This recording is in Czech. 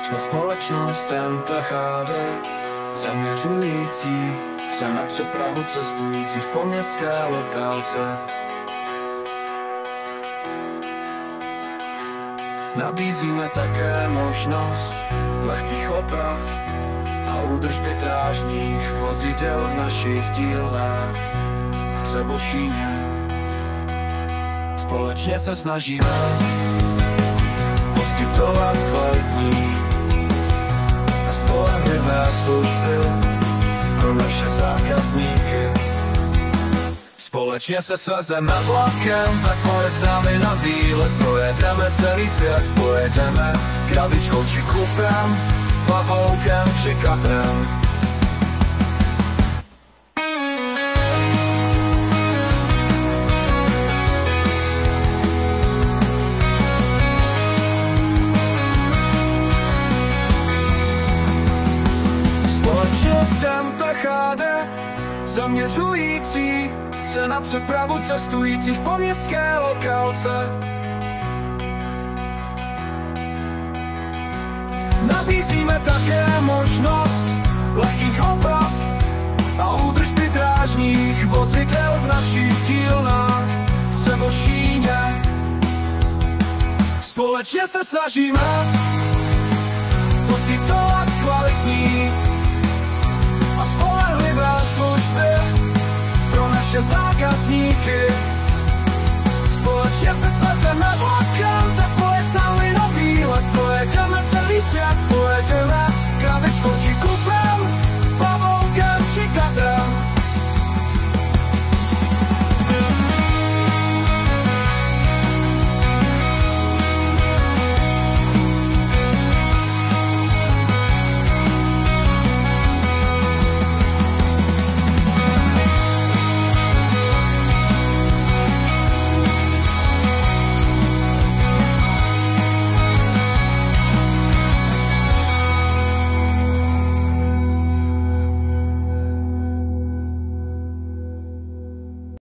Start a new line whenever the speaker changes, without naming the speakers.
Jsme společnostem THD, zaměřující se na přepravu cestujících po městské lokálce. Nabízíme také možnost lehkých oprav a údržby drážních vozidel v našich dílnách v Třebošíně. Společně se snažíme poskytovat kvalitní a spolehlivé služby pro naše zákazníky. Společně se svezeme vlakem, tak pojď s námi na výlet. Projedeme celý svět, pojedeme krabičkou či kupem, pavoukem či katrem. Společnostem THD, zaměřující se na přepravu cestujících po městské lokálce. Nabízíme také možnost lehkých oprav a údržby drážních vozidel v našich dílnách v Třebošíně. Společně se snažíme poskytovat kvalitní a spolehlivé služby pro naše zákazníky. Společně se svezeme vlakem, tak pojď s námi na výlet. Pojedeme celý svět, pojedeme krabičkou či kupem.